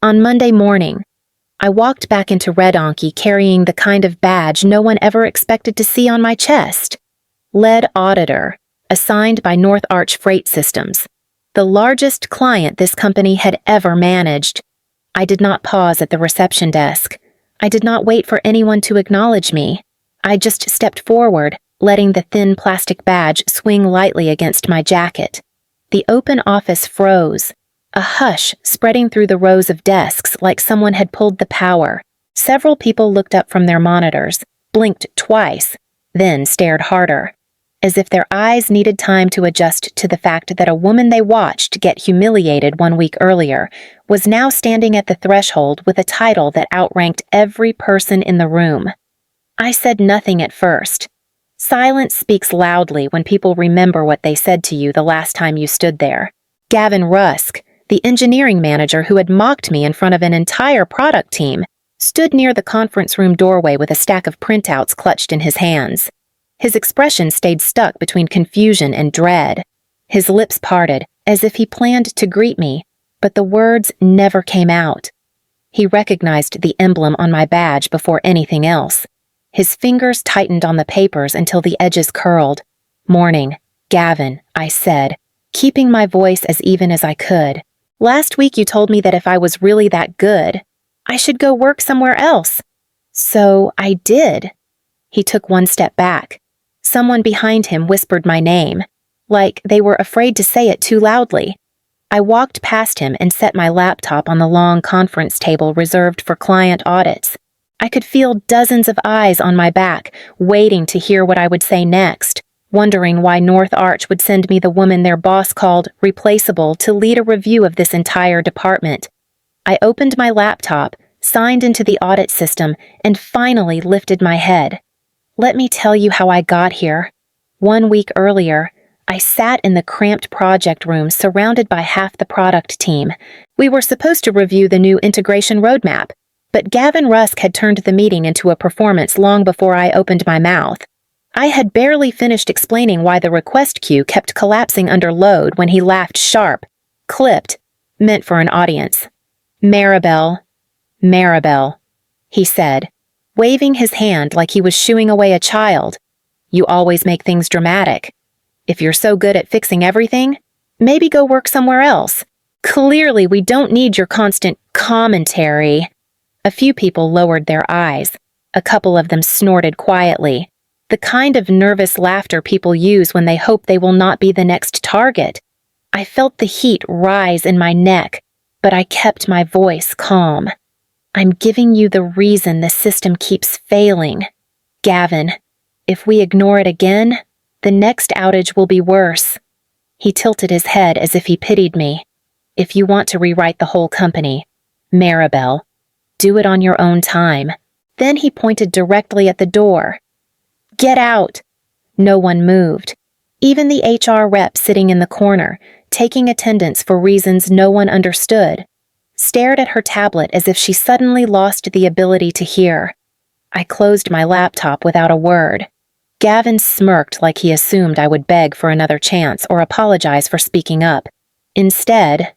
On Monday morning, I walked back into Revengeaita carrying the kind of badge no one ever expected to see on my chest. Lead Auditor, assigned by North Arch Freight Systems, the largest client this company had ever managed. I did not pause at the reception desk. I did not wait for anyone to acknowledge me. I just stepped forward, letting the thin plastic badge swing lightly against my jacket. The open office froze, a hush spreading through the rows of desks like someone had pulled the power. Several people looked up from their monitors, blinked twice, then stared harder, as if their eyes needed time to adjust to the fact that a woman they watched get humiliated 1 week earlier was now standing at the threshold with a title that outranked every person in the room. I said nothing at first. Silence speaks loudly when people remember what they said to you the last time you stood there. Gavin Rusk, the engineering manager who had mocked me in front of an entire product team, stood near the conference room doorway with a stack of printouts clutched in his hands. His expression stayed stuck between confusion and dread. His lips parted, as if he planned to greet me, but the words never came out. He recognized the emblem on my badge before anything else. His fingers tightened on the papers until the edges curled. "Morning, Gavin," I said, keeping my voice as even as I could. "Last week you told me that if I was really that good, I should go work somewhere else. So I did." He took one step back. Someone behind him whispered my name, like they were afraid to say it too loudly. I walked past him and set my laptop on the long conference table reserved for client audits. I could feel dozens of eyes on my back, waiting to hear what I would say next, wondering why North Arch would send me the woman their boss called replaceable to lead a review of this entire department. I opened my laptop, signed into the audit system, and finally lifted my head. Let me tell you how I got here. 1 week earlier, I sat in the cramped project room surrounded by half the product team. We were supposed to review the new integration roadmap, but Gavin Rusk had turned the meeting into a performance long before I opened my mouth. I had barely finished explaining why the request queue kept collapsing under load when he laughed sharp, clipped, meant for an audience. "Maribel, he said, waving his hand like he was shooing away a child. "You always make things dramatic. If you're so good at fixing everything, maybe go work somewhere else. Clearly, we don't need your constant commentary." A few people lowered their eyes. A couple of them snorted quietly. The kind of nervous laughter people use when they hope they will not be the next target. I felt the heat rise in my neck, but I kept my voice calm. "I'm giving you the reason the system keeps failing. Gavin, if we ignore it again, the next outage will be worse." He tilted his head as if he pitied me. "If you want to rewrite the whole company, Maribel, do it on your own time." Then he pointed directly at the door. "Get out." No one moved. Even the HR rep sitting in the corner, taking attendance for reasons no one understood, stared at her tablet as if she suddenly lost the ability to hear. I closed my laptop without a word. Gavin smirked like he assumed I would beg for another chance or apologize for speaking up. Instead,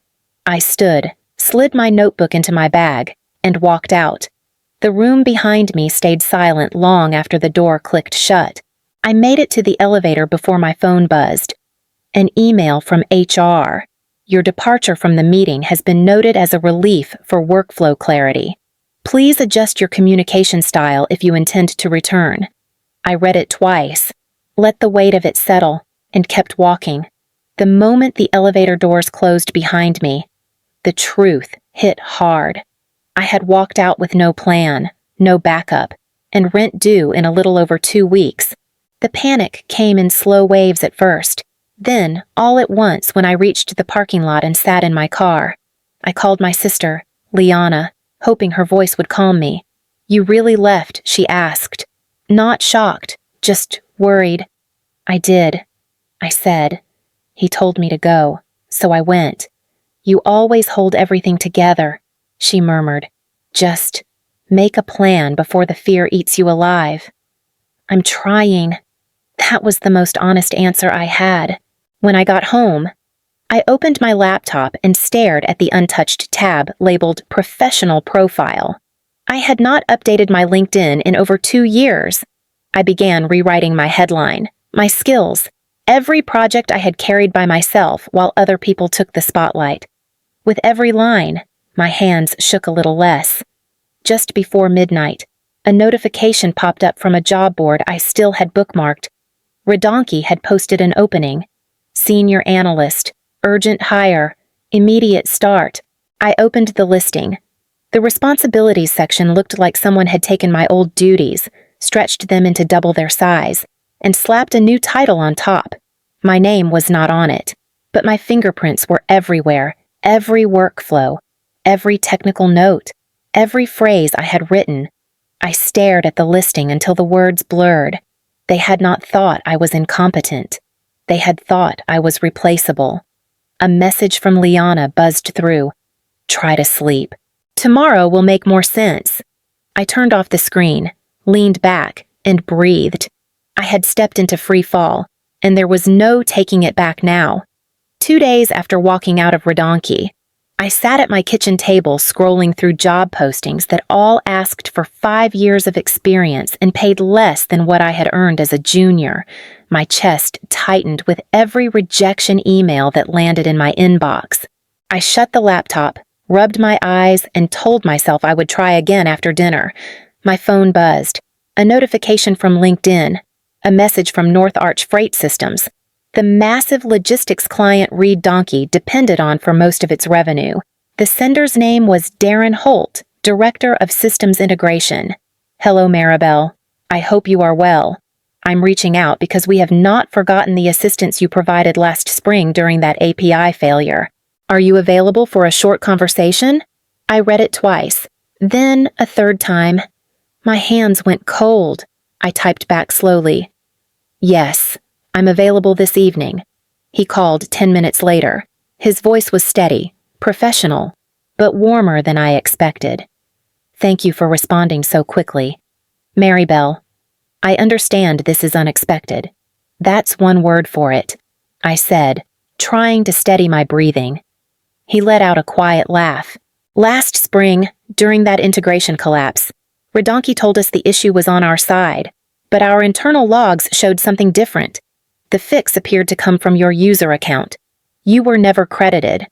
I stood, slid my notebook into my bag, and walked out. The room behind me stayed silent long after the door clicked shut. I made it to the elevator before my phone buzzed. An email from HR. "Your departure from the meeting has been noted as a relief for workflow clarity. Please adjust your communication style if you intend to return." I read it twice, let the weight of it settle, and kept walking. The moment the elevator doors closed behind me, the truth hit hard. I had walked out with no plan, no backup, and rent due in a little over 2 weeks. The panic came in slow waves at first. Then, all at once when I reached the parking lot and sat in my car, I called my sister, Liana, hoping her voice would calm me. "You really left?" she asked. Not shocked, just worried. "I did," I said. "He told me to go, so I went." "You always hold everything together," she murmured. "Just make a plan before the fear eats you alive." "I'm trying." That was the most honest answer I had. When I got home, I opened my laptop and stared at the untouched tab labeled Professional Profile. I had not updated my LinkedIn in over 2 years. I began rewriting my headline, my skills, every project I had carried by myself while other people took the spotlight. With every line, my hands shook a little less. Just before midnight, a notification popped up from a job board I still had bookmarked. Revengeaita had posted an opening. Senior Analyst, Urgent Hire, Immediate Start. I opened the listing. The responsibilities section looked like someone had taken my old duties, stretched them into double their size, and slapped a new title on top. My name was not on it, but my fingerprints were everywhere, every workflow, every technical note, every phrase I had written. I stared at the listing until the words blurred. They had not thought I was incompetent. They had thought I was replaceable. A message from Liana buzzed through. Try to sleep. Tomorrow will make more sense. I turned off the screen, leaned back, and breathed. I had stepped into free fall, and there was no taking it back now. 2 days after walking out of Revengeaita, I sat at my kitchen table scrolling through job postings that all asked for 5 years of experience and paid less than what I had earned as a junior. My chest tightened with every rejection email that landed in my inbox. I shut the laptop, rubbed my eyes, and told myself I would try again after dinner. My phone buzzed. A notification from LinkedIn. A message from North Arch Freight Systems. The massive logistics client Revengeaita depended on for most of its revenue. The sender's name was Darren Holt, Director of Systems Integration. Hello, Maribel. I hope you are well. I'm reaching out because we have not forgotten the assistance you provided last spring during that API failure. Are you available for a short conversation? I read it twice, then a third time. My hands went cold. I typed back slowly. Yes, I'm available this evening. He called 10 minutes later. His voice was steady, professional, but warmer than I expected. Thank you for responding so quickly. Maribel, I understand this is unexpected. That's one word for it, I said, trying to steady my breathing. He let out a quiet laugh. Last spring, during that integration collapse, Revengeaita told us the issue was on our side, but our internal logs showed something different. The fix appeared to come from your user account. You were never credited.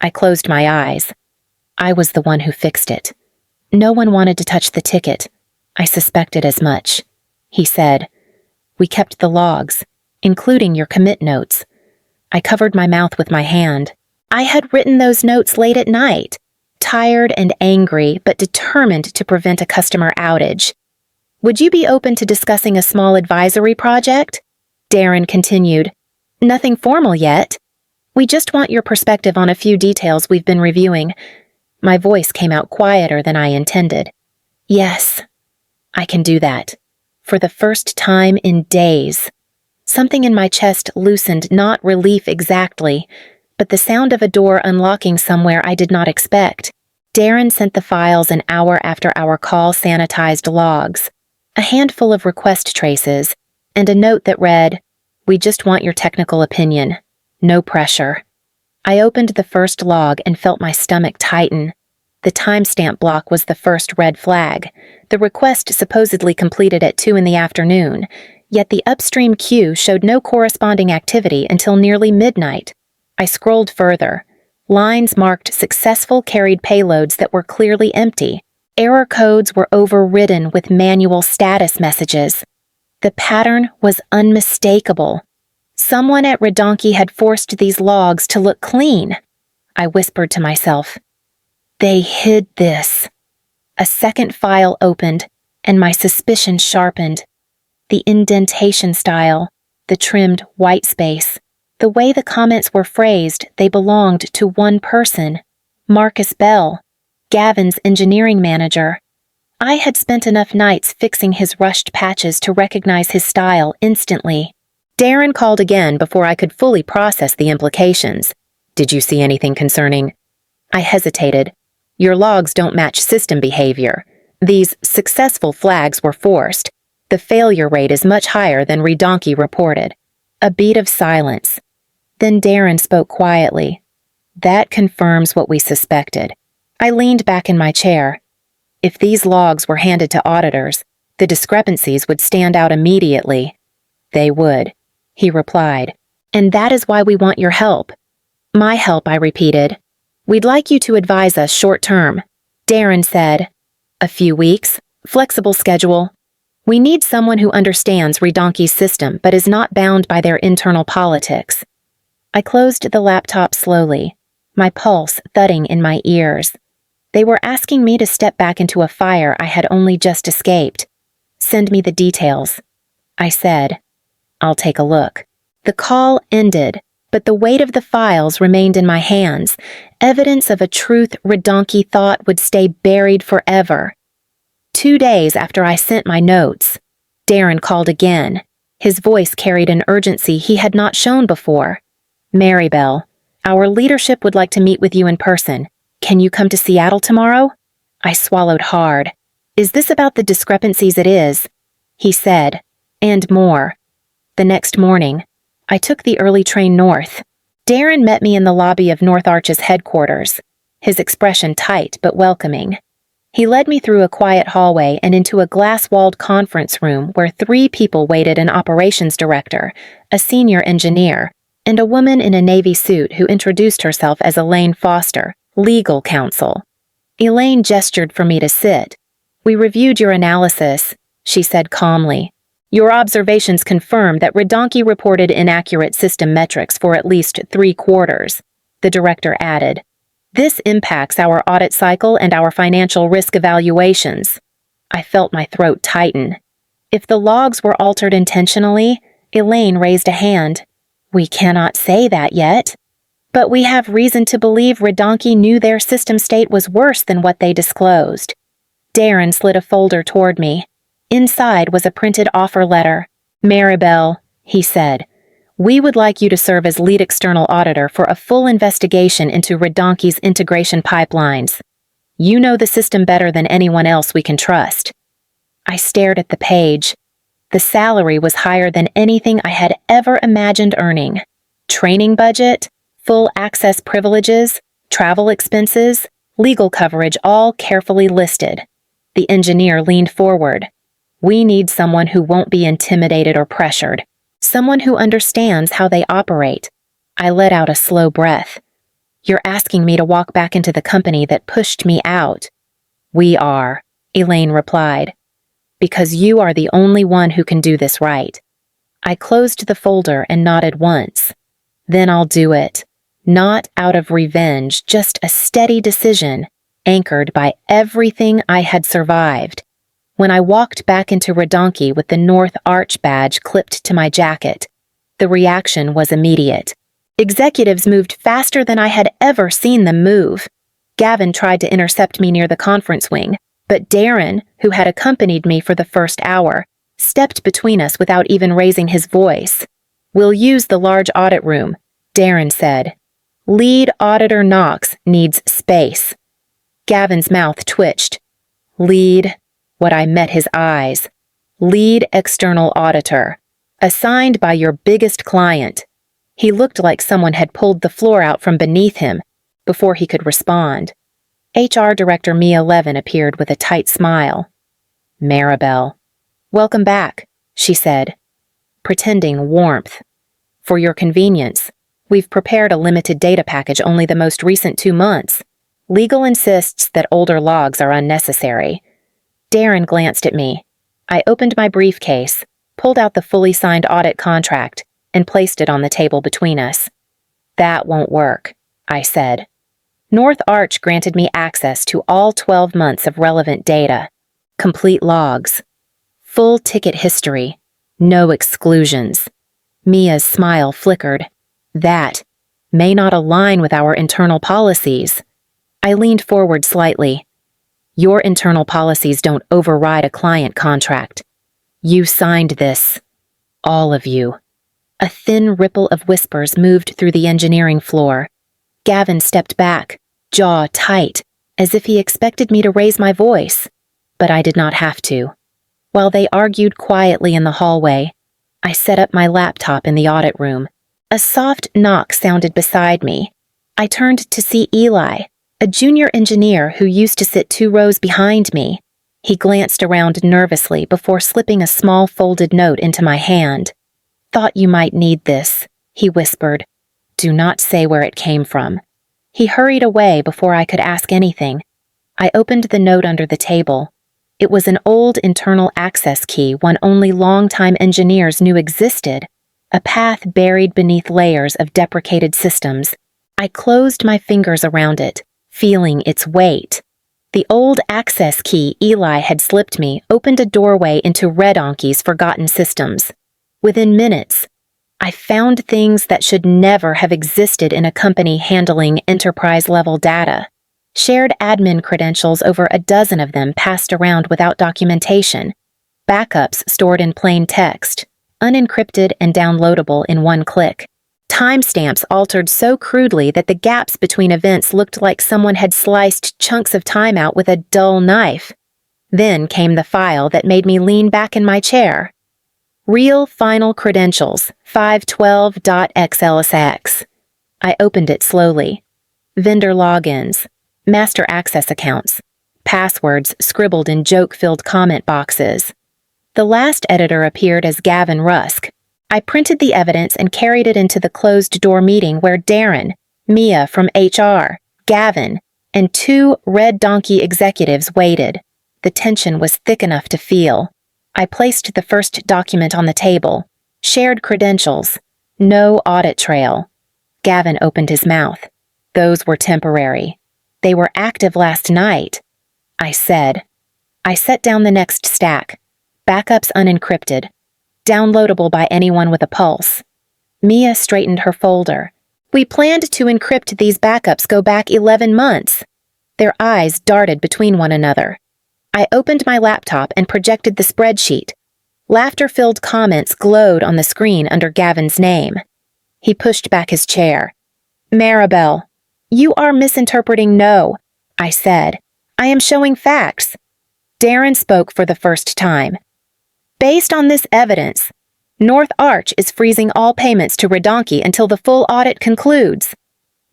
I closed my eyes. I was the one who fixed it. No one wanted to touch the ticket. I suspected as much. He said, We kept the logs, including your commit notes. I covered my mouth with my hand. I had written those notes late at night, tired and angry, but determined to prevent a customer outage. Would you be open to discussing a small advisory project? Darren continued. Nothing formal yet. We just want your perspective on a few details we've been reviewing. My voice came out quieter than I intended. Yes, I can do that. For the first time in days. Something in my chest loosened, not relief exactly, but the sound of a door unlocking somewhere I did not expect. Darren sent the files an hour after our call sanitized logs, a handful of request traces, and a note that read, We just want your technical opinion. No pressure. I opened the first log and felt my stomach tighten. The timestamp block was the first red flag. The request supposedly completed at 2 in the afternoon, yet the upstream queue showed no corresponding activity until nearly midnight. I scrolled further. Lines marked successful carried payloads that were clearly empty. Error codes were overridden with manual status messages. The pattern was unmistakable. Someone at Revengeaita had forced these logs to look clean. I whispered to myself. They hid this. A second file opened, and my suspicion sharpened. The indentation style, the trimmed white space, the way the comments were phrased, they belonged to one person, Marcus Bell, Gavin's engineering manager. I had spent enough nights fixing his rushed patches to recognize his style instantly. Darren called again before I could fully process the implications. Did you see anything concerning? I hesitated. Your logs don't match system behavior. These successful flags were forced. The failure rate is much higher than Revengeaita reported. A beat of silence. Then Darren spoke quietly. That confirms what we suspected. I leaned back in my chair. If these logs were handed to auditors, the discrepancies would stand out immediately. They would, he replied. And that is why we want your help. My help, I repeated. We'd like you to advise us short term. Darren said. A few weeks, flexible schedule. We need someone who understands Revengeaita's system but is not bound by their internal politics. I closed the laptop slowly, my pulse thudding in my ears. They were asking me to step back into a fire I had only just escaped. Send me the details. I said. I'll take a look. The call ended, but the weight of the files remained in my hands, evidence of a truth Revengeaita thought would stay buried forever. 2 days after I sent my notes, Darren called again. His voice carried an urgency he had not shown before. Maribel, our leadership would like to meet with you in person. Can you come to Seattle tomorrow? I swallowed hard. Is this about the discrepancies? It is, he said, and more. The next morning, I took the early train north. Darren met me in the lobby of North Arch's headquarters, his expression tight but welcoming. He led me through a quiet hallway and into a glass-walled conference room where 3 people waited: an operations director, a senior engineer, and a woman in a navy suit who introduced herself as Elaine Foster, legal counsel. Elaine gestured for me to sit. We reviewed your analysis, she said calmly. Your observations confirm that Revengeaita reported inaccurate system metrics for at least 3 quarters, the director added. This impacts our audit cycle and our financial risk evaluations. I felt my throat tighten. If the logs were altered intentionally, Elaine raised a hand. We cannot say that yet. But we have reason to believe Revengeaita knew their system state was worse than what they disclosed. Darren slid a folder toward me. Inside was a printed offer letter. Maribel, he said, we would like you to serve as lead external auditor for a full investigation into Revengeaita's integration pipelines. You know the system better than anyone else we can trust. I stared at the page. The salary was higher than anything I had ever imagined earning. Training budget, full access privileges, travel expenses, legal coverage, all carefully listed. The engineer leaned forward. We need someone who won't be intimidated or pressured. Someone who understands how they operate. I let out a slow breath. You're asking me to walk back into the company that pushed me out. We are, Elaine replied. Because you are the only one who can do this right. I closed the folder and nodded once. Then I'll do it. Not out of revenge, just a steady decision, anchored by everything I had survived. When I walked back into Revengeaita with the North Arch badge clipped to my jacket, the reaction was immediate. Executives moved faster than I had ever seen them move. Gavin tried to intercept me near the conference wing, but Darren, who had accompanied me for the first hour, stepped between us without even raising his voice. We'll use the large audit room, Darren said. Lead Auditor Knox needs space. Gavin's mouth twitched. Lead, what I met his eyes. Lead External Auditor, assigned by your biggest client. He looked like someone had pulled the floor out from beneath him before he could respond. HR Director Mia Levin appeared with a tight smile. Maribel. Welcome back, she said, pretending warmth. For your convenience, we've prepared a limited data package, only the most recent 2 months. Legal insists that older logs are unnecessary. Darren glanced at me. I opened my briefcase, pulled out the fully signed audit contract, and placed it on the table between us. That won't work, I said. North Arch granted me access to all 12 months of relevant data, complete logs, full ticket history, no exclusions. Mia's smile flickered. That may not align with our internal policies. I leaned forward slightly. Your internal policies don't override a client contract. You signed this. All of you. A thin ripple of whispers moved through the engineering floor. Gavin stepped back, jaw tight, as if he expected me to raise my voice. But I did not have to. While they argued quietly in the hallway, I set up my laptop in the audit room, A soft knock sounded beside me. I turned to see Eli, a junior engineer who used to sit 2 rows behind me. He glanced around nervously before slipping a small folded note into my hand. "Thought you might need this," he whispered. "Do not say where it came from." He hurried away before I could ask anything. I opened the note under the table. It was an old internal access key one only longtime engineers knew existed, a path buried beneath layers of deprecated systems. I closed my fingers around it, feeling its weight. The old access key Eli had slipped me opened a doorway into Revengeaita's forgotten systems. Within minutes, I found things that should never have existed in a company handling enterprise-level data. Shared admin credentials, over a dozen of them, passed around without documentation. Backups stored in plain text, unencrypted and downloadable in one click. Timestamps altered so crudely that the gaps between events looked like someone had sliced chunks of time out with a dull knife. Then came the file that made me lean back in my chair. Real Final Credentials, 512.xlsx. I opened it slowly. Vendor logins, master access accounts, passwords scribbled in joke-filled comment boxes. The last editor appeared as Gavin Rusk. I printed the evidence and carried it into the closed-door meeting where Darren, Mia from HR, Gavin, and 2 Red Donkey executives waited. The tension was thick enough to feel. I placed the first document on the table. Shared credentials. No audit trail. Gavin opened his mouth. Those were temporary. They were active last night, I said. I set down the next stack. Backups unencrypted. Downloadable by anyone with a pulse. Mia straightened her folder. We planned to encrypt these backups go back 11 months. Their eyes darted between one another. I opened my laptop and projected the spreadsheet. Laughter-filled comments glowed on the screen under Gavin's name. He pushed back his chair. Maribel, you are misinterpreting no, I said. I am showing facts. Darren spoke for the first time. Based on this evidence, North Arch is freezing all payments to Revengeaita until the full audit concludes.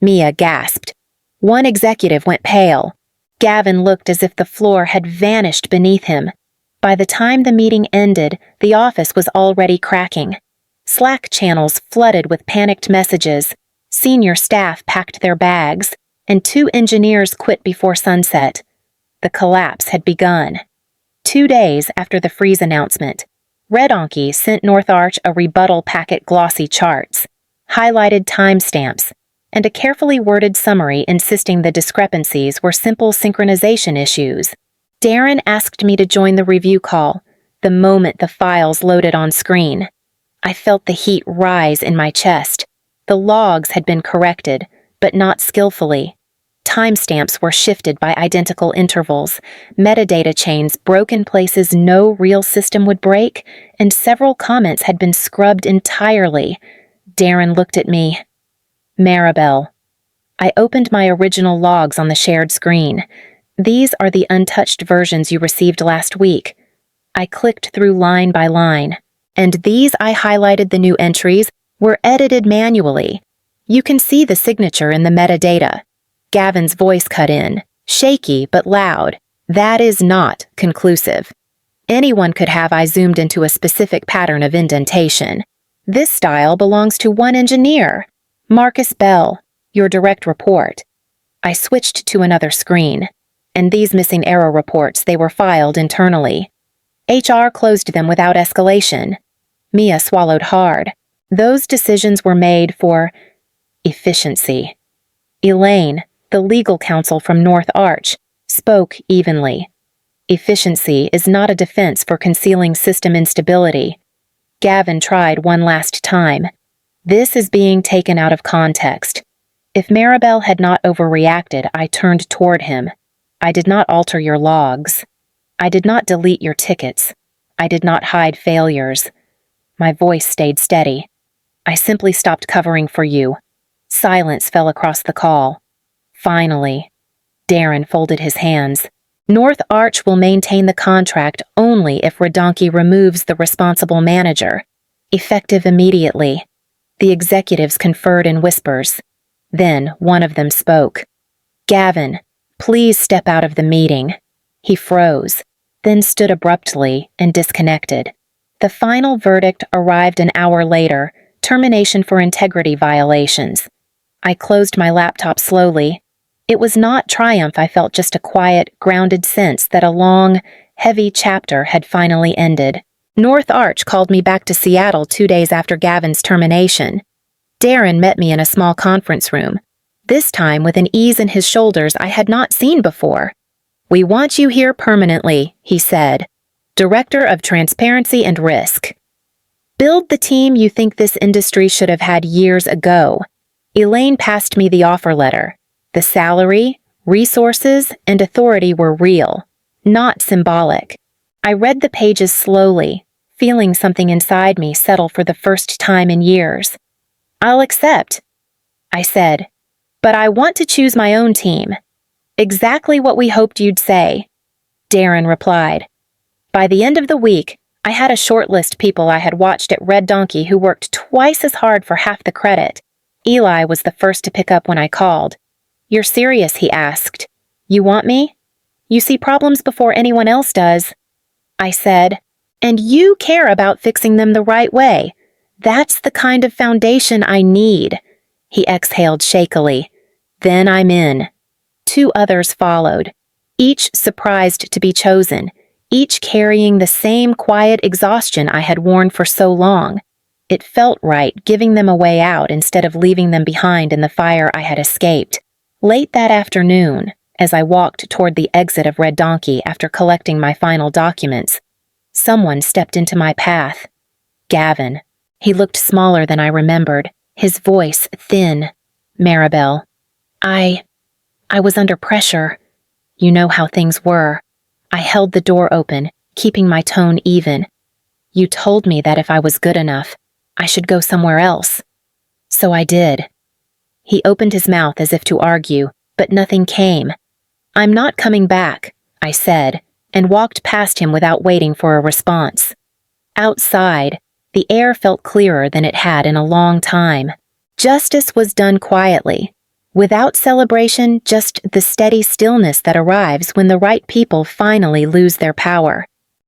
Mia gasped. One executive went pale. Gavin looked as if the floor had vanished beneath him. By the time the meeting ended, the office was already cracking. Slack channels flooded with panicked messages. Senior staff packed their bags, and 2 engineers quit before sunset. The collapse had begun. 2 days after the freeze announcement, Revengeaita sent North Arch a rebuttal packet, glossy charts, highlighted timestamps, and a carefully worded summary insisting the discrepancies were simple synchronization issues. Darren asked me to join the review call the moment the files loaded on screen. I felt the heat rise in my chest. The logs had been corrected, but not skillfully. Timestamps were shifted by identical intervals, metadata chains broke in places no real system would break, and several comments had been scrubbed entirely. Darren looked at me. Maribel. I opened my original logs on the shared screen. These are the untouched versions you received last week. I clicked through line by line, and these I highlighted the new entries were edited manually. You can see the signature in the metadata. Gavin's voice cut in, shaky but loud. That is not conclusive. Anyone could have I zoomed into a specific pattern of indentation. This style belongs to one engineer, Marcus Bell, your direct report. I switched to another screen, and these missing error reports, they were filed internally. HR closed them without escalation. Mia swallowed hard. Those decisions were made for efficiency. Elaine, the legal counsel from North Arch, spoke evenly. Efficiency is not a defense for concealing system instability. Gavin tried one last time. This is being taken out of context. If Maribel had not overreacted, I turned toward him. I did not alter your logs. I did not delete your tickets. I did not hide failures. My voice stayed steady. I simply stopped covering for you. Silence fell across the call. Finally, Darren folded his hands. North Arch will maintain the contract only if Revengeaita removes the responsible manager. Effective immediately. The executives conferred in whispers. Then one of them spoke. "Gavin, please step out of the meeting." He froze, then stood abruptly and disconnected. The final verdict arrived an hour later, termination for integrity violations. I closed my laptop slowly. It was not triumph, I felt just a quiet, grounded sense that a long, heavy chapter had finally ended. North Arch called me back to Seattle 2 days after Gavin's termination. Darren met me in a small conference room, this time with an ease in his shoulders I had not seen before. "We want you here permanently," he said. "Director of Transparency and Risk. Build the team you think this industry should have had years ago." Elaine passed me the offer letter. The salary, resources, and authority were real, not symbolic. I read the pages slowly, feeling something inside me settle for the first time in years. "I'll accept," I said, "but I want to choose my own team." "Exactly what we hoped you'd say," Darren replied. By the end of the week, I had a short list of people I had watched at Red Donkey who worked twice as hard for half the credit. Eli was the first to pick up when I called. "You're serious?" he asked. "You want me? You see problems before anyone else does," I said. "And you care about fixing them the right way. That's the kind of foundation I need." He exhaled shakily. "Then I'm in." 2 others followed, each surprised to be chosen, each carrying the same quiet exhaustion I had worn for so long. It felt right giving them a way out instead of leaving them behind in the fire I had escaped. Late that afternoon, as I walked toward the exit of Red Donkey after collecting my final documents, someone stepped into my path. Gavin. He looked smaller than I remembered, his voice thin. "Maribel. I was under pressure. You know how things were." I held the door open, keeping my tone even. "You told me that if I was good enough, I should go somewhere else. So I did." He opened his mouth as if to argue, but nothing came. "I'm not coming back," I said, and walked past him without waiting for a response. Outside, the air felt clearer than it had in a long time. Justice was done quietly, without celebration, just the steady stillness that arrives when the right people finally lose their power.